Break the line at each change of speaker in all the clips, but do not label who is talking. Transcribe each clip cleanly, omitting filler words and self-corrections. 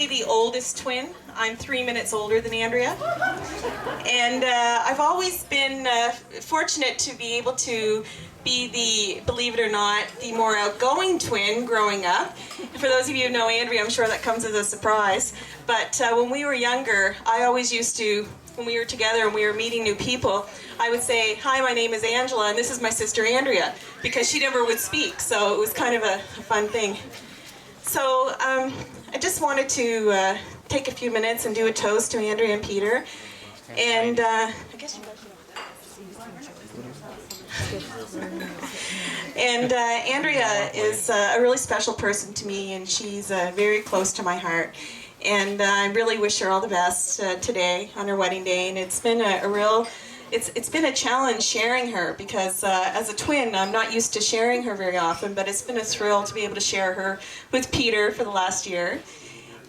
The oldest twin. I'm 3 minutes older than Andrea. And I've always been fortunate to be able to be the, believe it or not, the more outgoing twin growing up. For those of you who know Andrea, I'm sure that comes as a surprise. But when we were younger, I always used to, when we were together and we were meeting new people, I would say, "Hi, my name is Angela, and this is my sister Andrea," because she never would speak, so it was kind of a fun thing. So I just wanted to take a few minutes and do a toast to Andrea and Peter. And I guess you guys and Andrea is a really special person to me, and she's very close to my heart. And I really wish her all the best today on her wedding day. And it's been a real, it's been a challenge sharing her, because as a twin, I'm not used to sharing her very often, but it's been a thrill to be able to share her with Peter for the last year.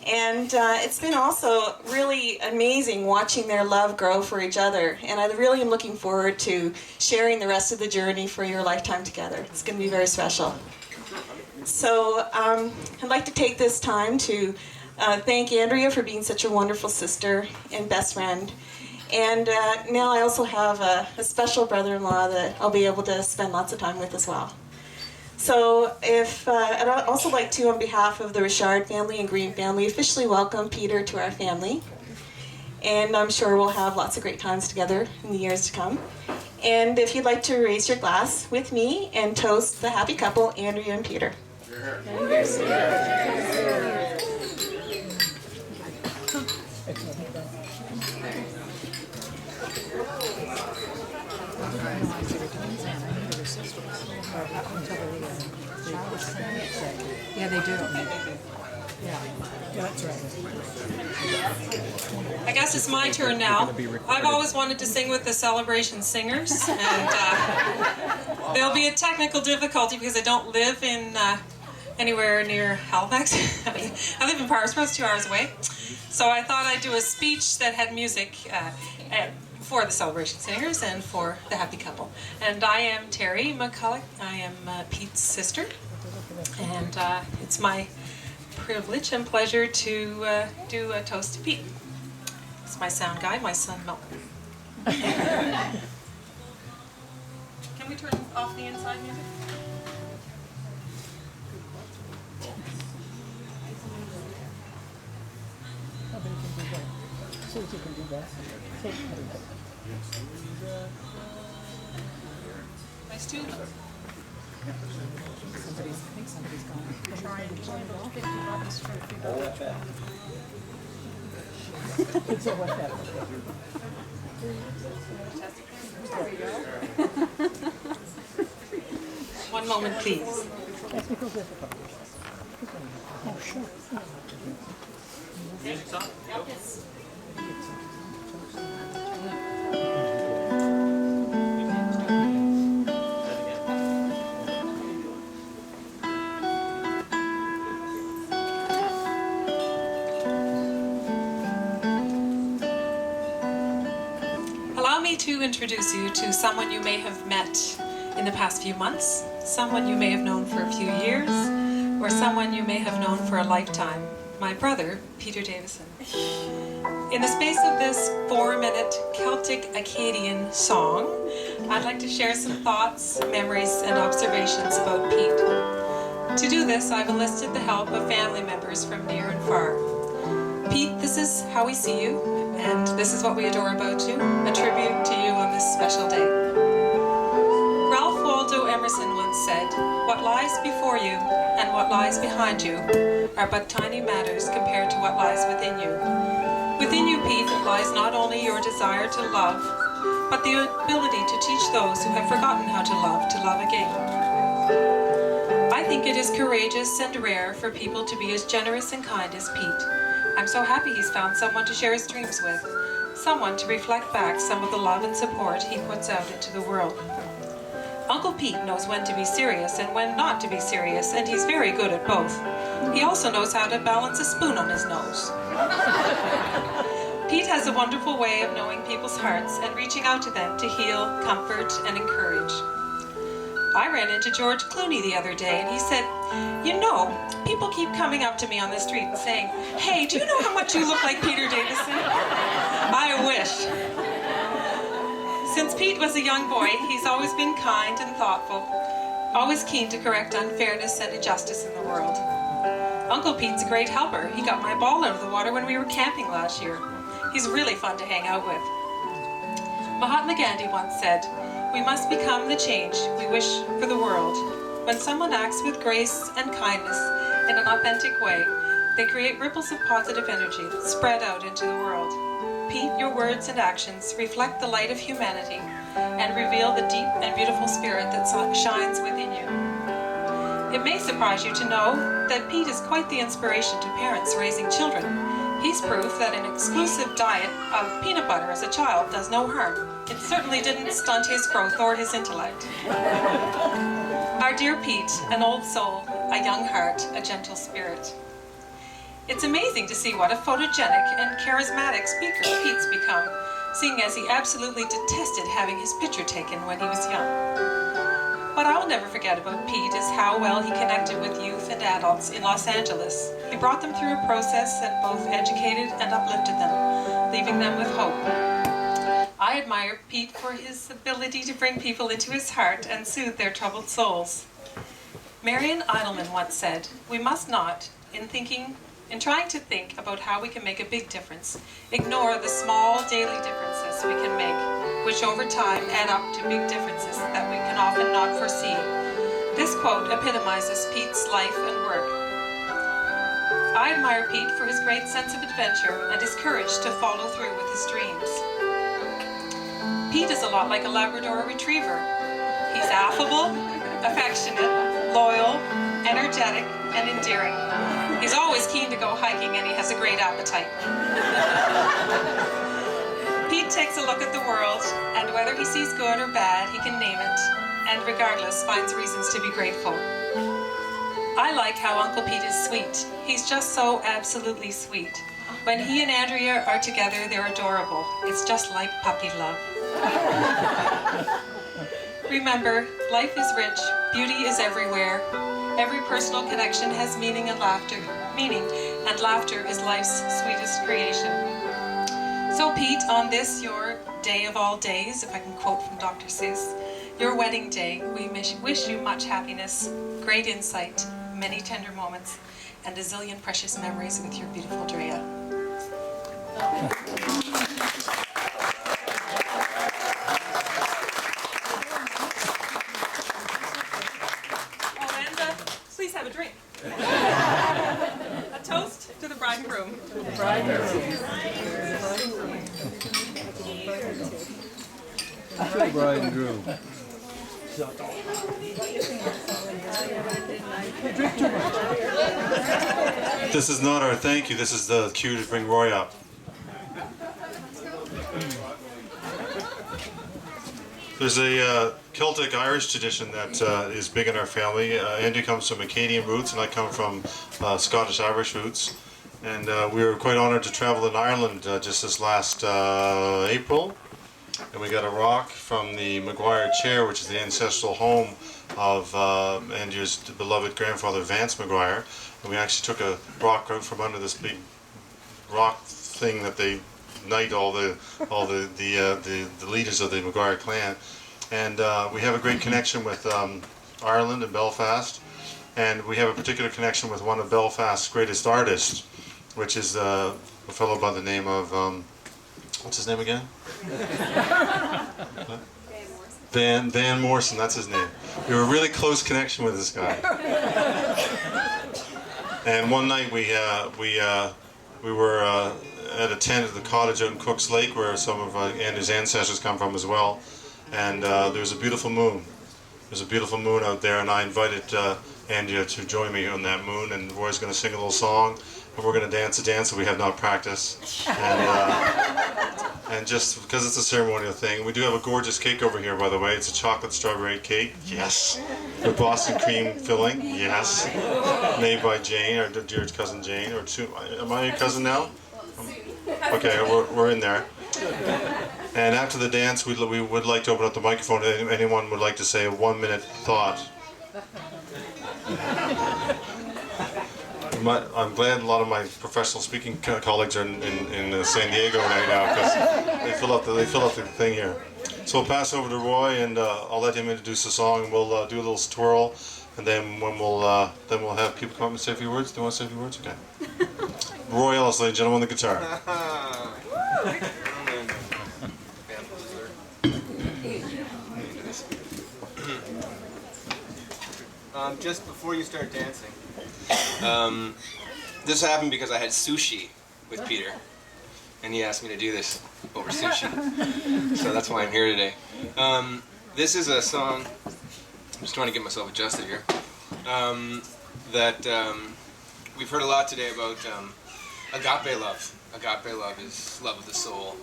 And it's been also really amazing watching their love grow for each other. And I really am looking forward to sharing the rest of the journey for your lifetime together. It's going to be very special. So I'd like to take this time to thank Andrea for being such a wonderful sister and best friend. And now I also have a special brother-in-law that I'll be able to spend lots of time with as well. So and I'd also like to, on behalf of the Richard family and Green family, officially welcome Peter to our family. And I'm sure we'll have lots of great times together in the years to come. And if you'd like to raise your glass with me and toast the happy couple, Andrea and Peter.
Yeah, they do. Yeah, that's right. I guess it's my turn now. I've always wanted to sing with the Celebration Singers, and there'll be a technical difficulty because I don't live in anywhere near Halifax. I live in Parksboro, 2 hours away. So I thought I'd do a speech that had music for the Celebration Singers and for the happy couple. And I am Terry McCulloch. I am Pete's sister. And it's my privilege and pleasure to do a toast to Pete. It's my sound guy, my son Milton. Can we turn off the inside music?
So you can do that.
Nice tune.
I think somebody's gone. Trying to turn it off. So what that?
One moment, please.
Technical difficulties. Oh, sure.
Music's on?
Yes. Allow me to introduce you to someone you may have met in the past few months, someone you may have known for a few years, or someone you may have known for a lifetime. My brother, Peter Davison. In the space of this 4-minute Celtic Acadian song, I'd like to share some thoughts, memories, and observations about Pete. To do this, I've enlisted the help of family members from near and far. Pete, this is how we see you, and this is what we adore about you, a tribute to you on this special day. Ralph Waldo Emerson once said, "What lies before you and what lies behind you are but tiny matters compared to what lies within you." Within you, Pete, lies not only your desire to love, but the ability to teach those who have forgotten how to love again. I think it is courageous and rare for people to be as generous and kind as Pete. I'm so happy he's found someone to share his dreams with, someone to reflect back some of the love and support he puts out into the world. Uncle Pete knows when to be serious and when not to be serious, and he's very good at both. He also knows how to balance a spoon on his nose. Pete has a wonderful way of knowing people's hearts and reaching out to them to heal, comfort, and encourage. I ran into George Clooney the other day and he said, "You know, people keep coming up to me on the street and saying, 'Hey, do you know how much you look like Peter Davison?' I wish." Since Pete was a young boy, he's always been kind and thoughtful, always keen to correct unfairness and injustice in the world. Uncle Pete's a great helper. He got my ball out of the water when we were camping last year. He's really fun to hang out with. Mahatma Gandhi once said, "We must become the change we wish for the world." When someone acts with grace and kindness in an authentic way, they create ripples of positive energy that spread out into the world. Pete, your words and actions reflect the light of humanity and reveal the deep and beautiful spirit that shines within you. It may surprise you to know that Pete is quite the inspiration to parents raising children. He's proof that an exclusive diet of peanut butter as a child does no harm. It certainly didn't stunt his growth or his intellect. Our dear Pete, an old soul, a young heart, a gentle spirit. It's amazing to see what a photogenic and charismatic speaker Pete's become, seeing as he absolutely detested having his picture taken when he was young. What I'll never forget about Pete is how well he connected with youth and adults in Los Angeles. He brought them through a process that both educated and uplifted them, leaving them with hope. I admire Pete for his ability to bring people into his heart and soothe their troubled souls. Marian Eidelman once said, "We must not, in trying to think about how we can make a big difference, ignore the small daily differences we can make, which over time add up to big differences that we can often not foresee." This quote epitomizes Pete's life and work. I admire Pete for his great sense of adventure and his courage to follow through with his dreams. Pete is a lot like a Labrador retriever. He's affable, affectionate, loyal, energetic, and endearing. He's always keen to go hiking and he has a great appetite. Pete takes a look at the world, and whether he sees good or bad, he can name it, and regardless finds reasons to be grateful. I like how Uncle Pete is sweet. He's just so absolutely sweet. When he and Andrea are together, they're adorable. It's just like puppy love. Remember, life is rich, beauty is everywhere. Every personal connection has meaning, and laughter is life's sweetest creation. So Pete, on this, your day of all days, if I can quote from Dr. Seuss, your wedding day, we wish you much happiness, great insight, many tender moments, and a zillion precious memories with your beautiful Drea. Please have a drink. A toast to the bride and groom.
To the bride and groom.
This is not our thank you, this is the cue to bring Roy up. There's a Celtic Irish tradition that is big in our family. Andy comes from Acadian roots and I come from Scottish Irish roots. And we were quite honored to travel in Ireland just this last April. And we got a rock from the Maguire chair, which is the ancestral home of Andrew's beloved grandfather Vance Maguire. And we actually took a rock out from under this big rock thing that they knight all the leaders of the Maguire clan. And we have a great connection with Ireland and Belfast. And we have a particular connection with one of Belfast's greatest artists, which is a fellow by the name of, what's his name again? Van Morrison, that's his name. We have a really close connection with this guy. And one night we were at a tent at the cottage out in Cook's Lake, where some of Andrew's ancestors come from as well. And there was a beautiful moon. There's a beautiful moon out there, and I invited Andrea to join me on that moon, and Roy's going to sing a little song, and we're going to dance a dance that we have not practiced. And just because it's a ceremonial thing, we do have a gorgeous cake over here, by the way. It's a chocolate strawberry cake, yes. With Boston cream filling, yes. Made by Jane, our dear cousin Jane, or two. Am I your cousin now? Okay, we're in there. And after the dance, we would like to open up the microphone if anyone would like to say a 1-minute thought. I'm glad a lot of my professional speaking colleagues are in San Diego right now because they fill up the thing here. So we'll pass over to Roy, and I'll let him introduce the song, and we'll do a little twirl, and then we'll have people come up and say a few words. Do you want to say a few words? Okay. Roy Ellis, ladies and gentlemen, on the guitar.
Just before you start dancing, this happened because I had sushi with Peter, and he asked me to do this over sushi. So that's why I'm here today. This is a song, I'm just trying to get myself adjusted here, that we've heard a lot today about agape love. Agape love is love of the soul.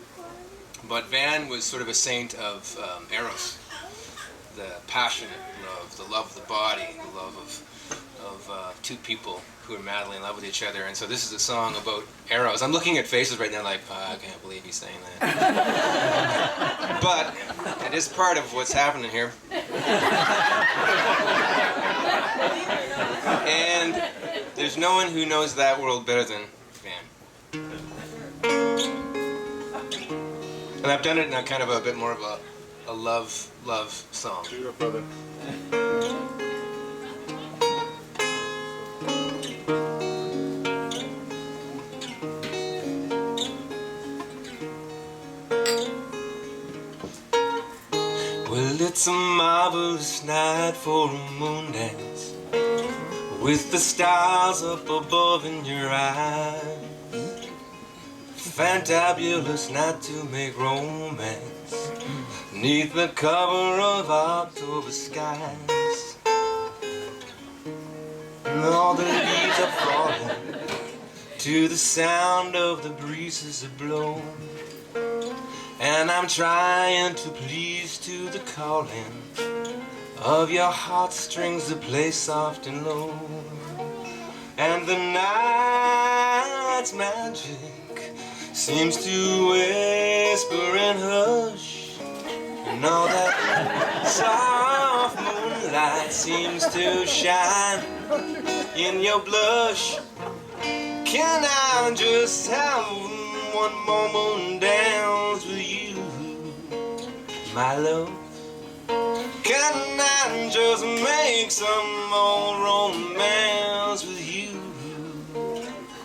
But Van was sort of a saint of Eros, the passionate love, the love of the body, the love of two people who are madly in love with each other. And so this is a song about Eros. I'm looking at faces right now like, I can't believe he's saying that. But it is part of what's happening here. And there's no one who knows that world better than Van. And I've done it in a kind of a bit more of a love song.
Do it, brother.
Well, it's a marvelous night for a moon dance, with the stars up above in your eyes. Fantabulous night to make romance, neath the cover of October skies. And all the leaves are falling to the sound of the breezes that blow, and I'm trying to please to the calling of your heartstrings that play soft and low. And the night's magic seems to whisper and hush, and all that soft moonlight seems to shine in your blush. Can I just have one more moon dance with you, my love? Can I just make some more romance with you,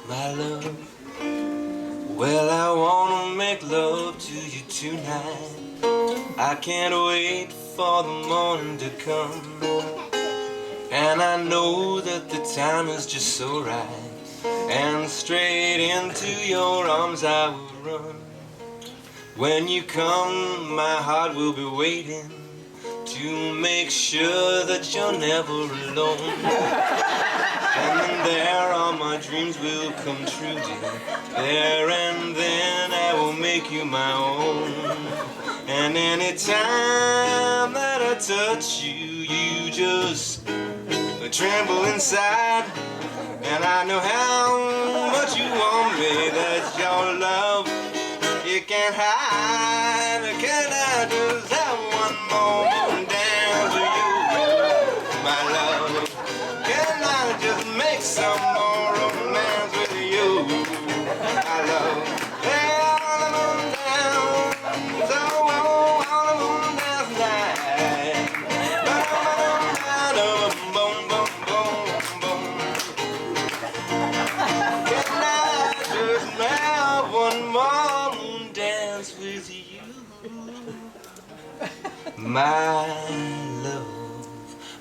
my love? Well, I wanna make love to you tonight. I can't wait for the morning to come, and I know that the time is just so right, and straight into your arms I will run. When you come, my heart will be waiting to make sure that you're never alone. And then there all my dreams will come true, dear. There and then I will make you my own. And anytime that I touch you, you just tremble inside. And I know how much you want me, that your love you can't hide. Can I just have one more dance with you, my love? Can I just make some more romance with you, my love? Hey, all the moon down, so all the moon down tonight. Boom, boom, boom, boom. Can I just have one more moon dance with you, my love,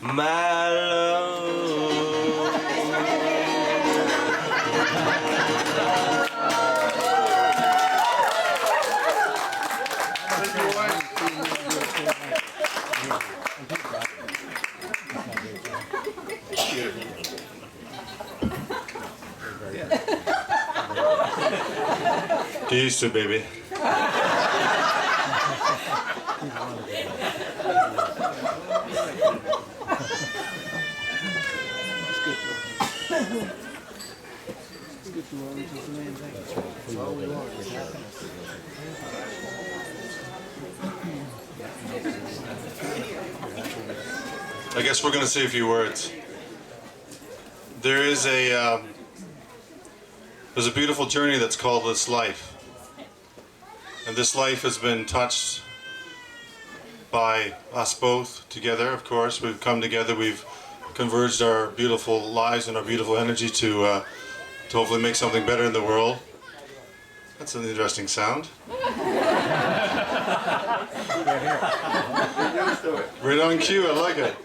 my love?
Get used to it, baby.
That's all we want is happiness.
I guess we're going to say a few words. There's a beautiful journey that's called this life. And this life has been touched by us both together, of course. We've come together, we've converged our beautiful lives and our beautiful energy to hopefully make something better in the world. That's an interesting sound. Right on cue, I like it.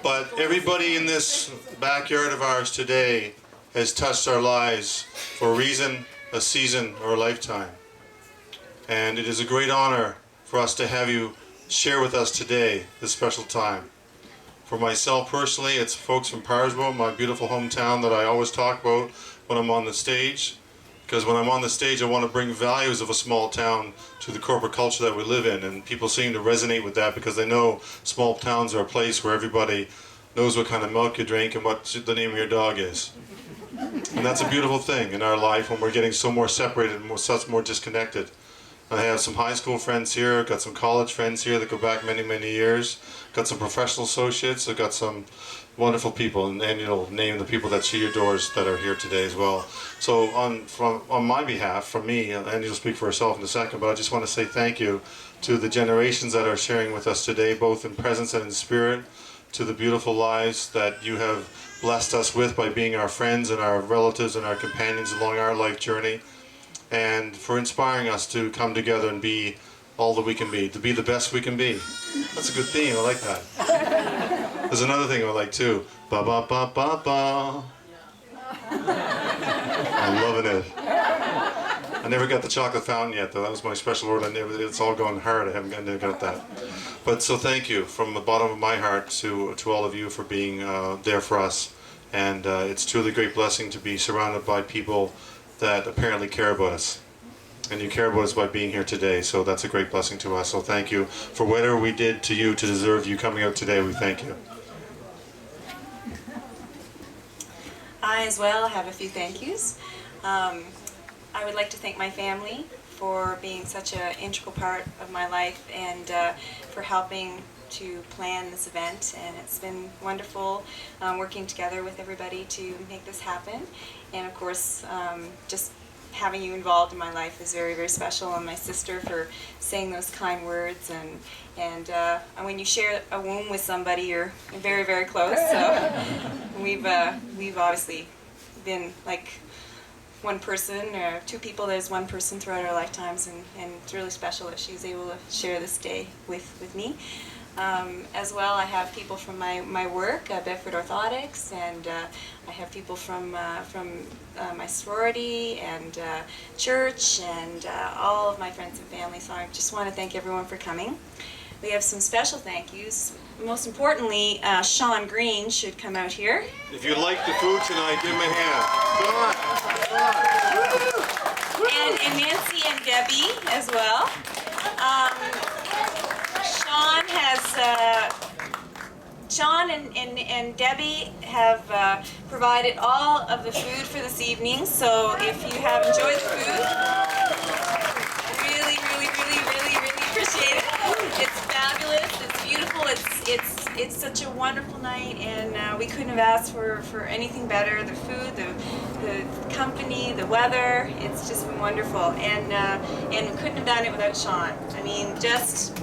But everybody in this backyard of ours today has touched our lives for a reason, a season, or a lifetime. And it is a great honor for us to have you share with us today this special time. For myself personally, it's folks from Parrsville, my beautiful hometown, that I always talk about when I'm on the stage. Because when I'm on the stage, I want to bring values of a small town to the corporate culture that we live in. And people seem to resonate with that because they know small towns are a place where everybody knows what kind of milk you drink and what the name of your dog is. And that's a beautiful thing in our life when we're getting so more separated and such more disconnected. I have some high school friends here, got some college friends here that go back many, many years, got some professional associates, I've got some wonderful people, and you'll name the people that see your doors that are here today as well. So on my behalf, from me, and you'll speak for herself in a second, but I just want to say thank you to the generations that are sharing with us today, both in presence and in spirit, to the beautiful lives that you have blessed us with by being our friends and our relatives and our companions along our life journey, and for inspiring us to come together and be all that we can be, to be the best we can be. That's a good theme, I like that. There's another thing I like too. Ba ba ba ba ba. I'm loving it. I never got the chocolate fountain yet though, that was my special order. It's all going hard, I never got that. But so thank you from the bottom of my heart to all of you for being there for us. And it's truly a great blessing to be surrounded by people that apparently care about us. And you care about us by being here today, so that's a great blessing to us. So thank you for whatever we did to you to deserve you coming out today. We thank you.
I as well have a few thank yous. I would like to thank my family for being such an integral part of my life and for helping to plan this event, and it's been wonderful working together with everybody to make this happen. And of course, just having you involved in my life is very, very special, and my sister for saying those kind words. And when you share a womb with somebody, you're very, very close. So we've obviously been like one person or two people as one person throughout our lifetimes, and it's really special that she was able to share this day with me. As well, I have people from my work, Bedford Orthotics, and I have people from my sorority and church, and all of my friends and family. So I just want to thank everyone for coming. We have some special thank yous. Most importantly, Sean Green should come out here.
If you like the food tonight, give him a hand. Come on.
And Nancy and Debbie as well. Sean and Debbie have provided all of the food for this evening, so if you have enjoyed the food, really appreciate it. It's fabulous, it's beautiful, it's such a wonderful night, and we couldn't have asked for anything better. The food, the company, the weather, it's just been wonderful, and we couldn't have done it without Sean. I mean, just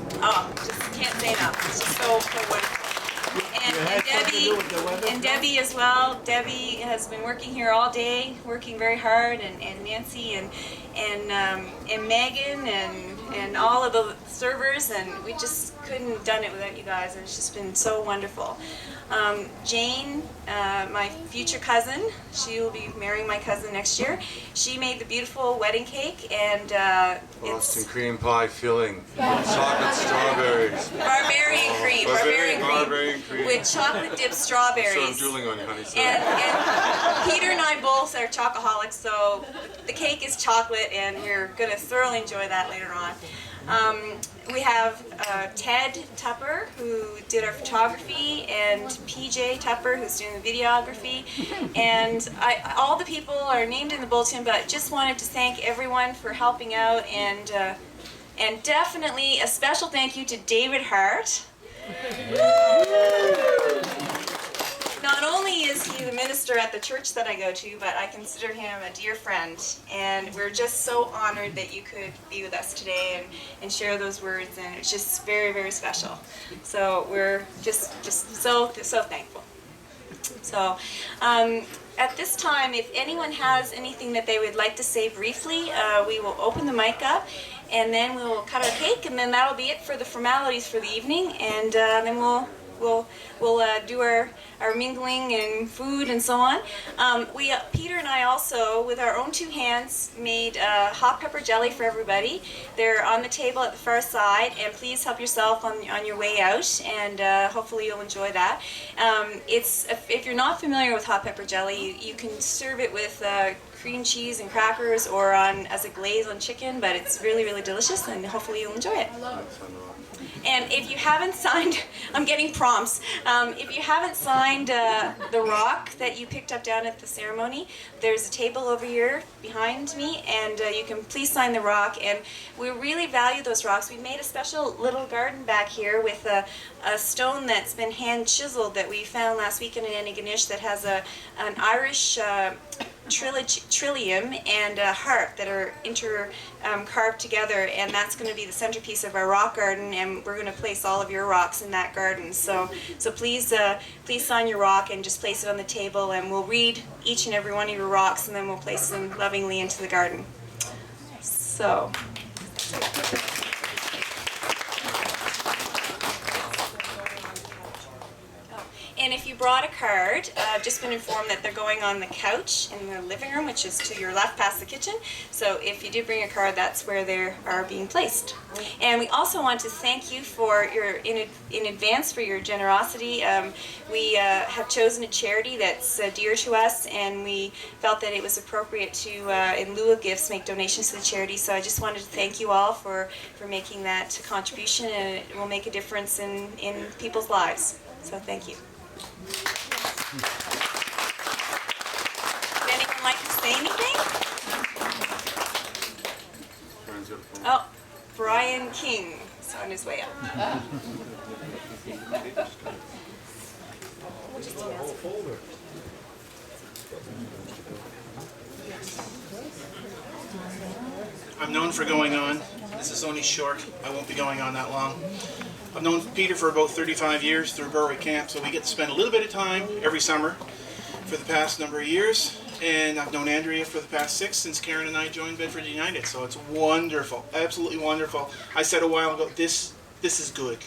can't say enough. It's just so wonderful. And Debbie as well. Debbie has been working here all day, working very hard, and Nancy and Megan and all of the servers, and we just couldn't have done it without you guys. It's just been so wonderful. Jane, my future cousin, she will be marrying my cousin next year. She made the beautiful wedding cake, and
Boston
it's
cream pie filling, chocolate strawberries.
barbarian cream with chocolate dipped strawberries.
So I'm drooling on you, honey. Sorry.
And Peter and I both are chocoholics, so the cake is chocolate, and we're going to thoroughly enjoy that later on. We have Ted Tupper, who did our photography, and PJ Tupper, who's doing the videography. And all the people are named in the bulletin, but just wanted to thank everyone for helping out, and definitely a special thank you to David Hart Not only is he the minister at the church that I go to, but I consider him a dear friend. And we're just so honored that you could be with us today and share those words. And it's just very, very special. So we're just so thankful. So at this time, if anyone has anything that they would like to say briefly, we will open the mic up. And then we'll cut our cake, and then that'll be it for the formalities for the evening. And then we'll do our mingling and food and so on. Peter and I also, with our own two hands, made hot pepper jelly for everybody. They're on the table at the far side, and please help yourself on your way out, and hopefully you'll enjoy that. If you're not familiar with hot pepper jelly, you can serve it with cream cheese and crackers or as a glaze on chicken, but it's really, really delicious, and hopefully you'll enjoy it. And if you haven't signed, I'm getting prompts. If you haven't signed the rock that you picked up down at the ceremony, there's a table over here behind me, and you can please sign the rock. And we really value those rocks. We made a special little garden back here with a stone that's been hand chiseled that we found last week in Antigonish that has an Irish trillium and a harp that are carved together, and that's going to be the centerpiece of our rock garden, and we're going to place all of your rocks in that garden. So please sign your rock and just place it on the table, and we'll read each and every one of your rocks, and then we'll place them lovingly into the garden. So. And if you brought a card, I've just been informed that they're going on the couch in the living room, which is to your left past the kitchen. So if you did bring a card, that's where they are being placed. And we also want to thank you for in advance for your generosity. We have chosen a charity that's dear to us, and we felt that it was appropriate to, in lieu of gifts, make donations to the charity. So I just wanted to thank you all for making that contribution, and it will make a difference in people's lives. So thank you. Would anyone like to say anything? Oh, Brian King is on his way up.
I'm known for going on. This is only short. I won't be going on that long. I've known Peter for about 35 years through Berwick Camp, so we get to spend a little bit of time every summer for the past number of years. And I've known Andrea for the past 6 since Karen and I joined Bedford United, so it's wonderful, absolutely wonderful. I said a while ago, this is good.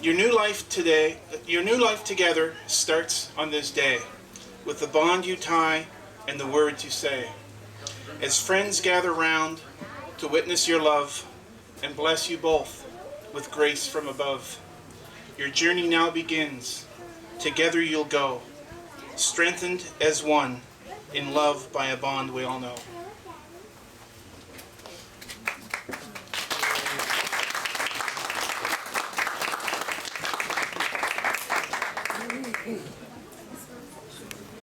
Your new life together starts on this day with the bond you tie and the words you say. As friends gather round to witness your love and bless you both with grace from above. Your journey now begins. Together you'll go, strengthened as one in love by a bond we all know.